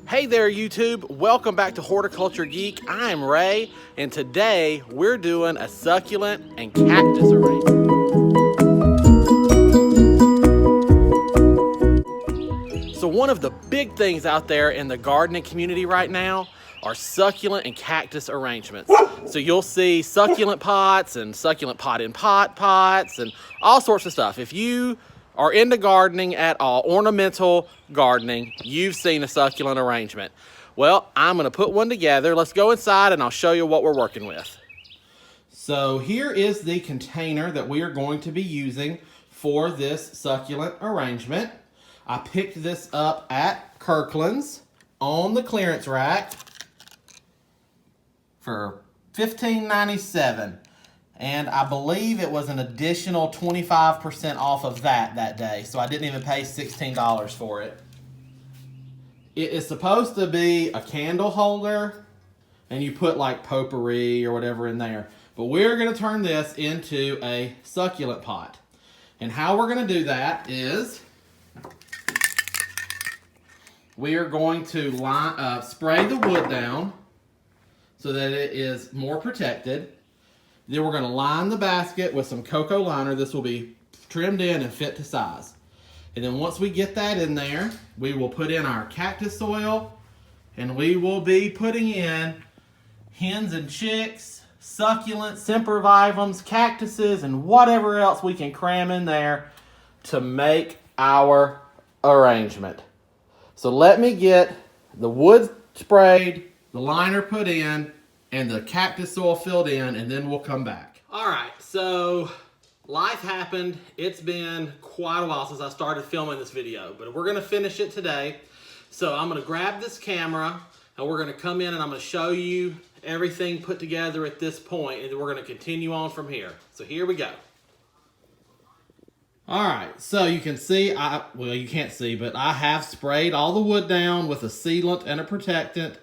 Hey there YouTube, welcome back to Horticulture Geek. I'm Ray, and today we're doing a succulent and cactus arrangement. So one of the big things out there in the gardening community right now are succulent and cactus arrangements. So you'll see succulent pots and succulent pot in pot pots and all sorts of stuff. If you are into gardening at all, ornamental gardening, you've seen a succulent arrangement. Well, I'm gonna put one together. Let's go inside and I'll show you what we're working with. So here is the container that we are going to be using for this succulent arrangement. I picked this up at Kirkland's on the clearance rack for $15.97. And I believe it was an additional 25% off of that day. So I didn't even pay $16 for it. It is supposed to be a candle holder, and you put like potpourri or whatever in there. But we're gonna turn this into a succulent pot. And how we're gonna do that is, we are going to spray the wood down so that it is more protected. Then we're gonna line the basket with some cocoa liner. This will be trimmed in and fit to size. And then once we get that in there, we will put in our cactus soil, and we will be putting in hens and chicks, succulents, sempervivums, cactuses, and whatever else we can cram in there to make our arrangement. So let me get the wood sprayed, the liner put in, and the cactus soil filled in, and then we'll come back. All right, so life happened. It's been quite a while since I started filming this video, but we're gonna finish it today. So I'm gonna grab this camera, and we're gonna come in and I'm gonna show you everything put together at this point, and then we're gonna continue on from here. So here we go. All right, so you can see, well, you can't see, but I have sprayed all the wood down with a sealant and a protectant,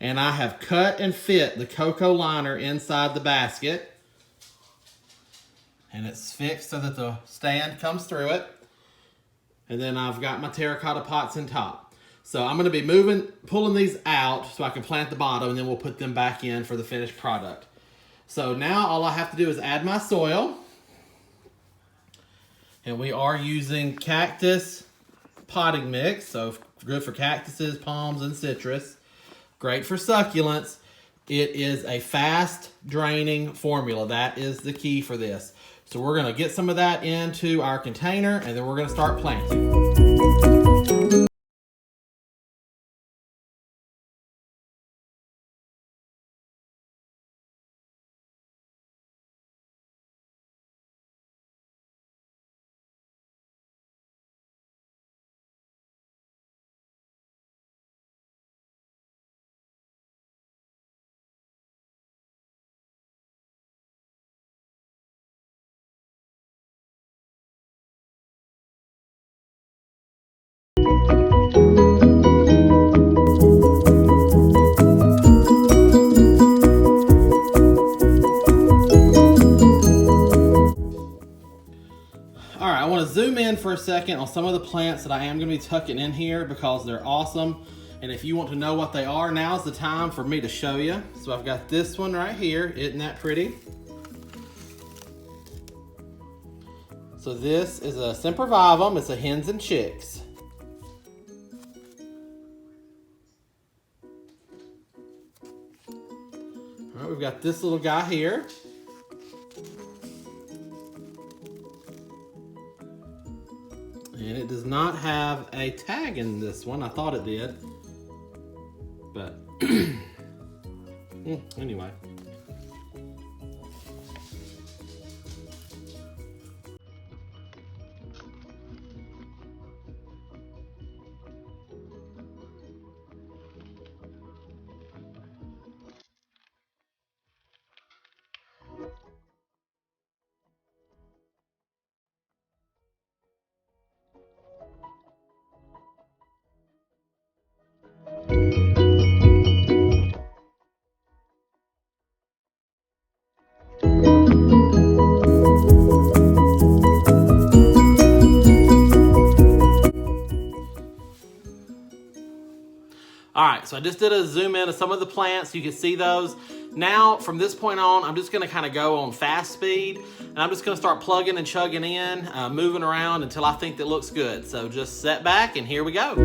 and I have cut and fit the cocoa liner inside the basket. And it's fixed so that the stand comes through it. And then I've got my terracotta pots in top. So I'm gonna be pulling these out so I can plant the bottom, and then we'll put them back in for the finished product. So now all I have to do is add my soil. And we are using cactus potting mix, so good for cactuses, palms, and citrus. Great for succulents. It is a fast draining formula. That is the key for this. So we're gonna get some of that into our container, and then we're gonna start planting. Alright, I want to zoom in for a second on some of the plants that I am going to be tucking in here because they're awesome. And if you want to know what they are, now's the time for me to show you. So I've got this one right here. Isn't that pretty? So this is a sempervivum. It's a hens and chicks. Alright, we've got this little guy here. And it does not have a tag in this one. I thought it did. But anyway. All right, so I just did a zoom in of some of the plants. You can see those. Now, from this point on, I'm just gonna kind of go on fast speed, and I'm just gonna start plugging and chugging in, moving around until I think that looks good. So just set back, and here we go.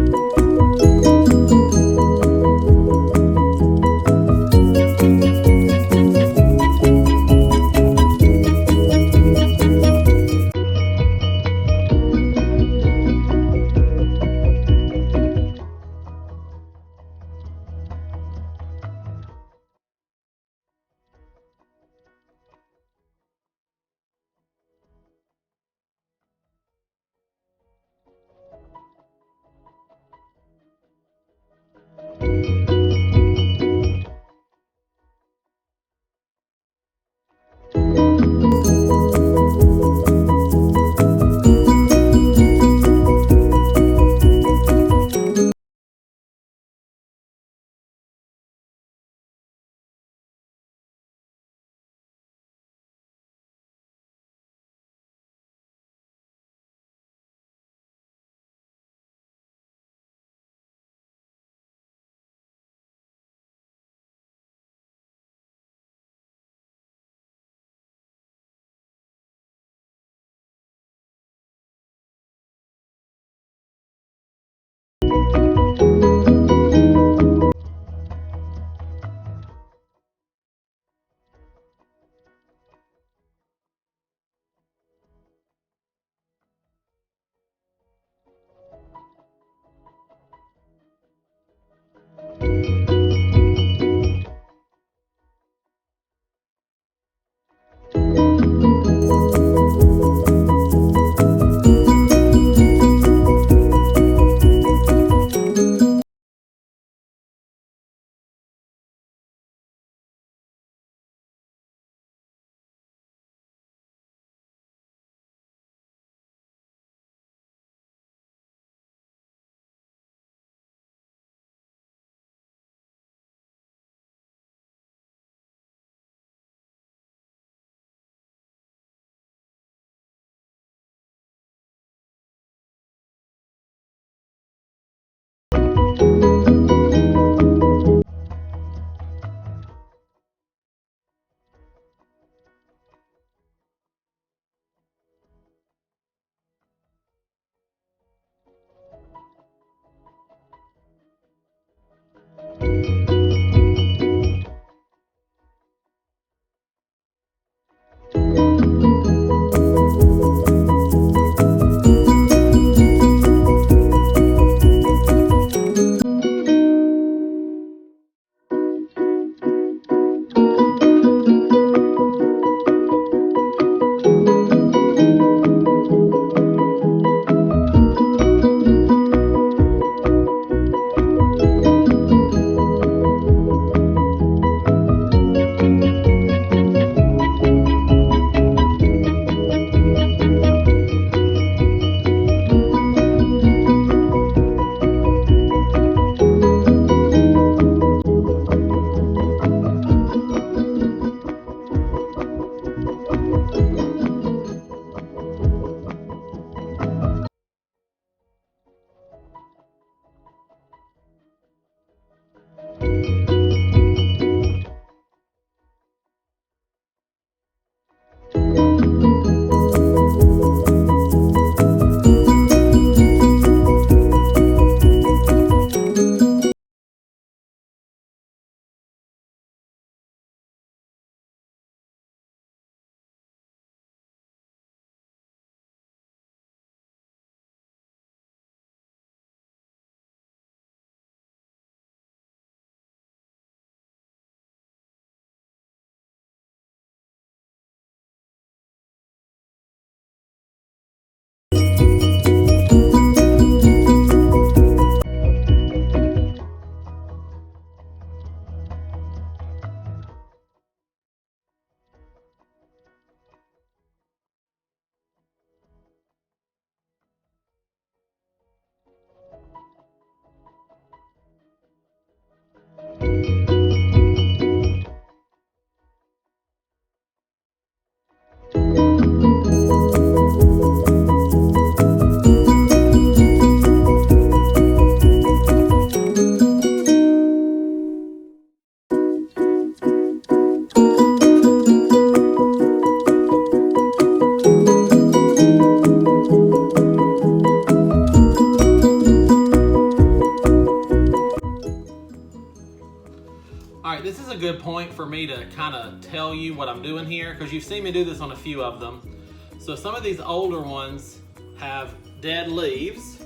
right, this is a good point for me to kind of tell you what I'm doing here, because you've seen me do this on a few of them. So some of these older ones have dead leaves.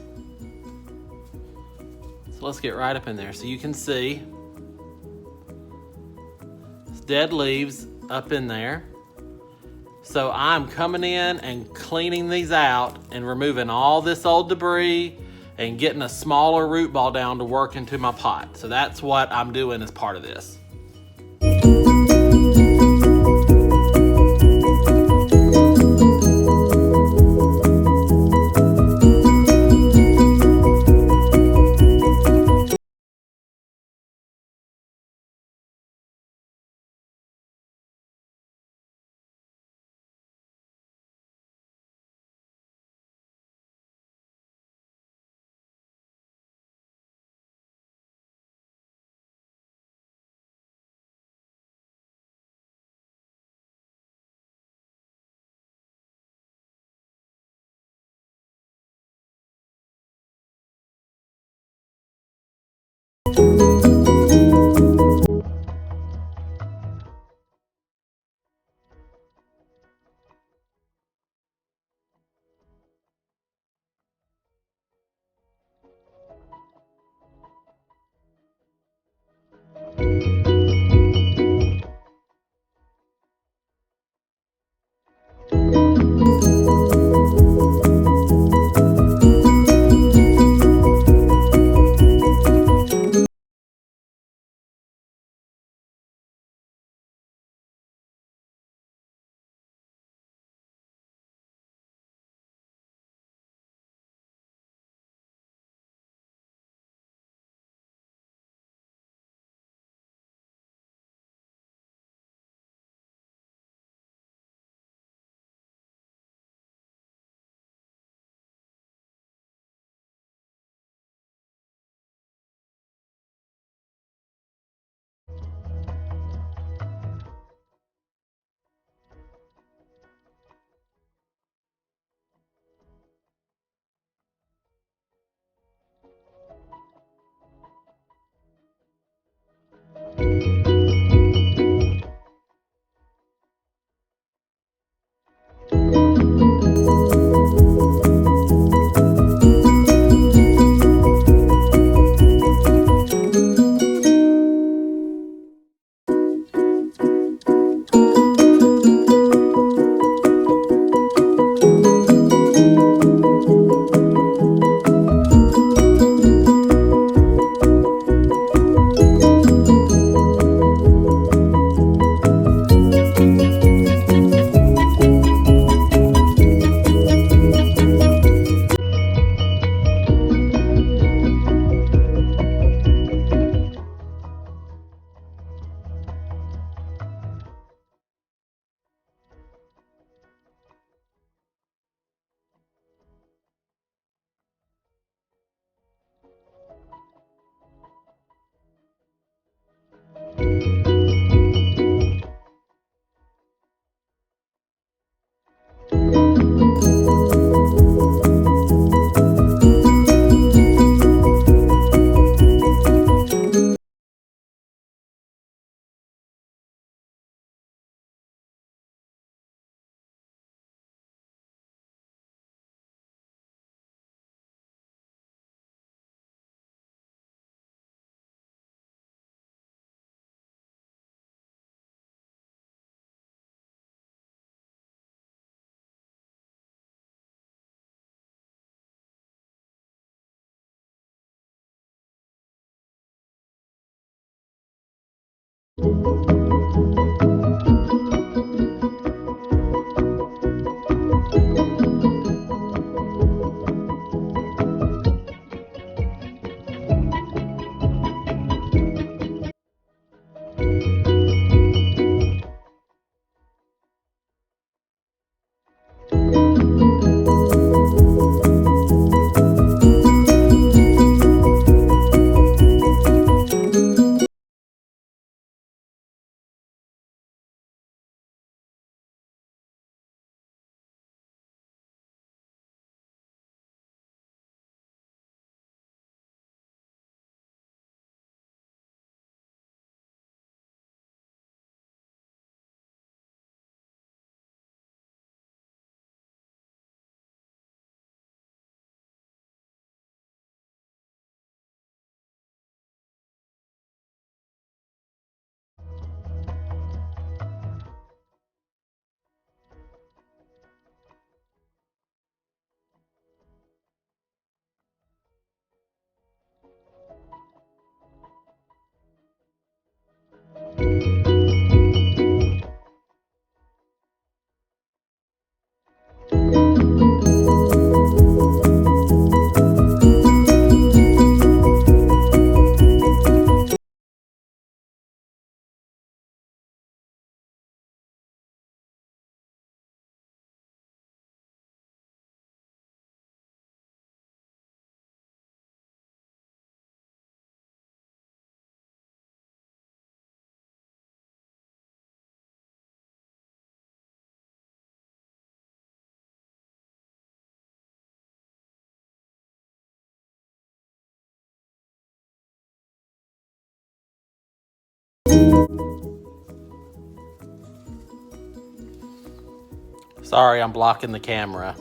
So let's get right up in there so you can see. It's dead leaves up in there. So I'm coming in and cleaning these out and removing all this old debris and getting a smaller root ball down to work into my pot. So that's what I'm doing as part of this. Sorry, I'm blocking the camera.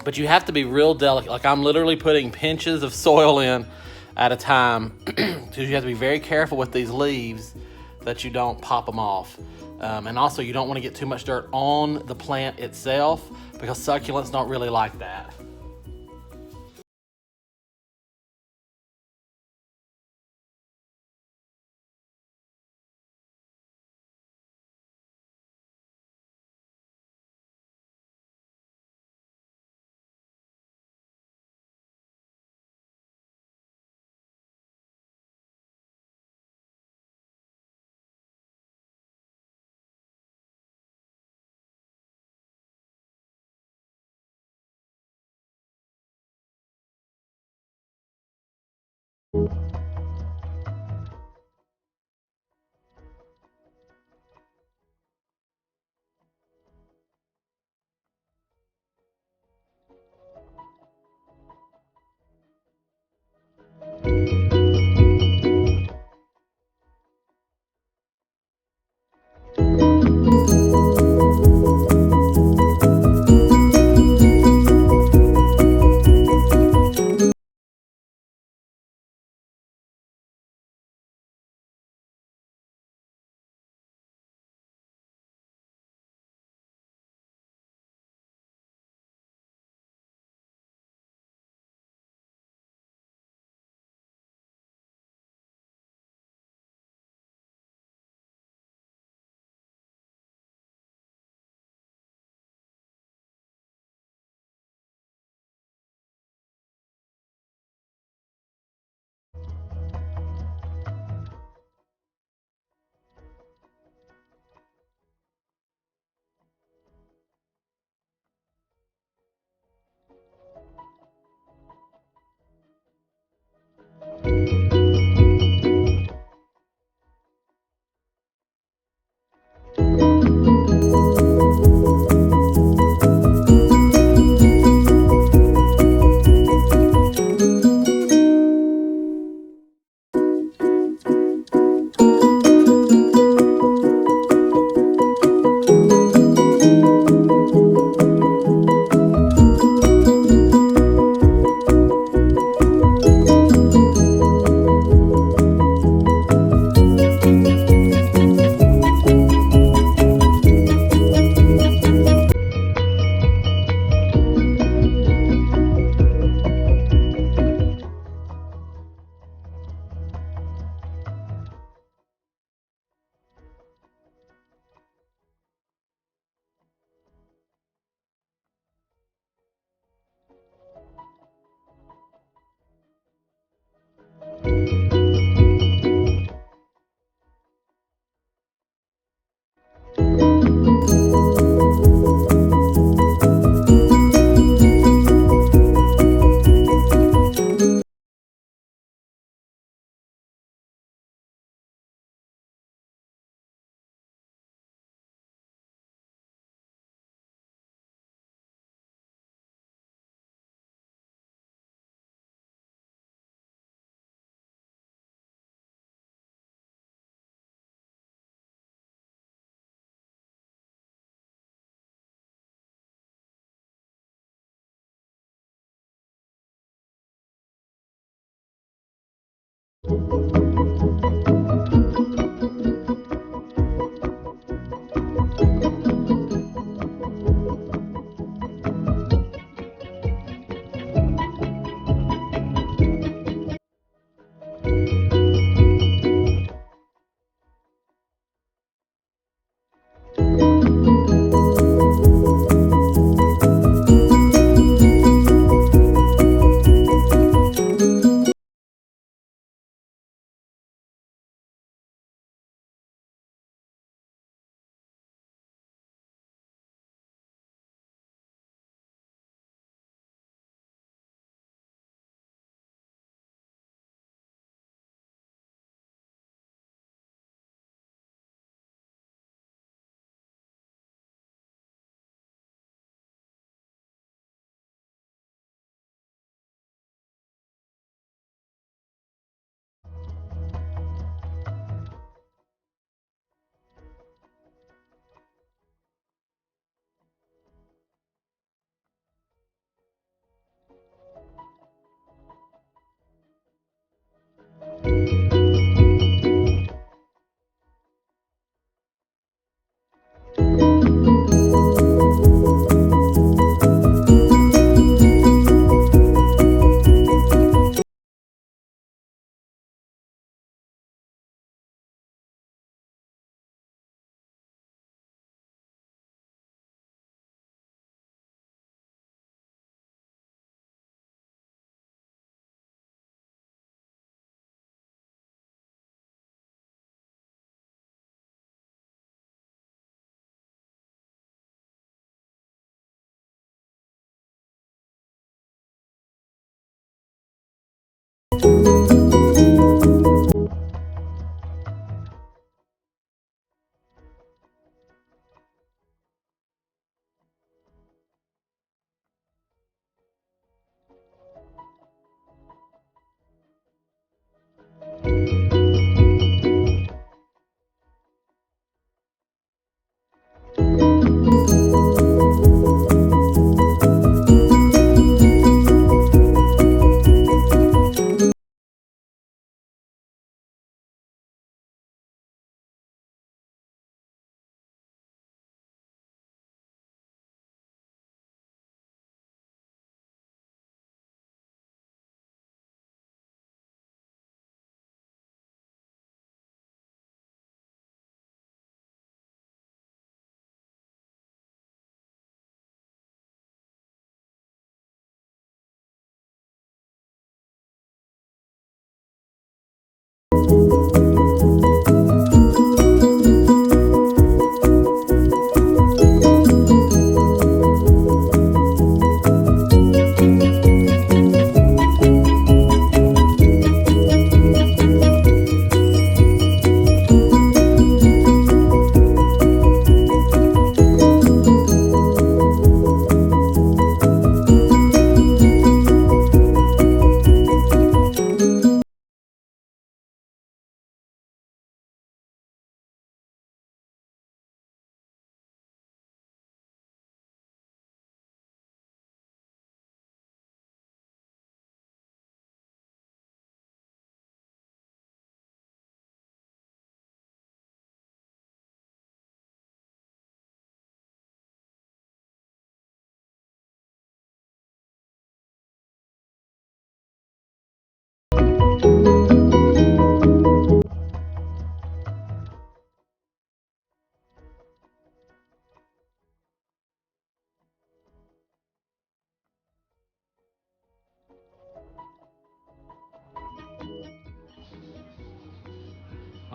But you have to be real delicate. Like, I'm literally putting pinches of soil in at a time because you have to be very careful with these leaves that you don't pop them off. And also, you don't want to get too much dirt on the plant itself because succulents don't really like that.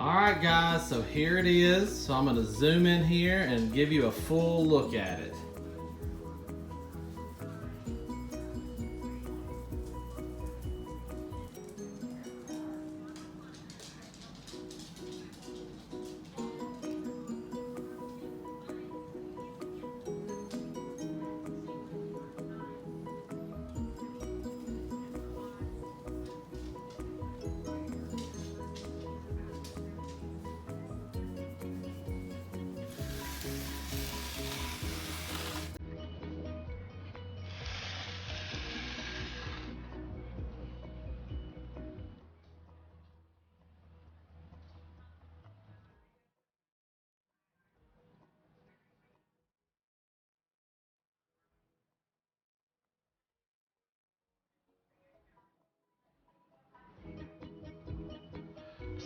All right, guys, so here it is. So I'm gonna zoom in here and give you a full look at it.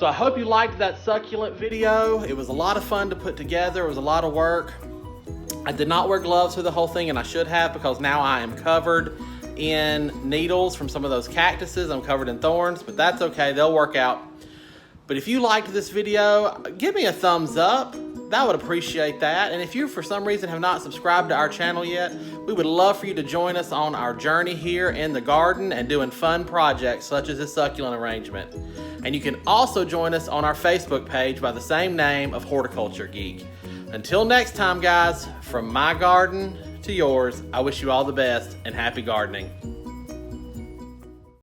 So I hope you liked that succulent video. It was a lot of fun to put together. It was a lot of work. I did not wear gloves for the whole thing, and I should have, because now I am covered in needles from some of those cactuses. I'm covered in thorns, but that's okay. They'll work out. But if you liked this video, give me a thumbs up. I would appreciate that. And if you, for some reason, have not subscribed to our channel yet, we would love for you to join us on our journey here in the garden and doing fun projects such as this succulent arrangement. And you can also join us on our Facebook page by the same name of Horticulture Geek. Until next time, guys, from my garden to yours, I wish you all the best and happy gardening.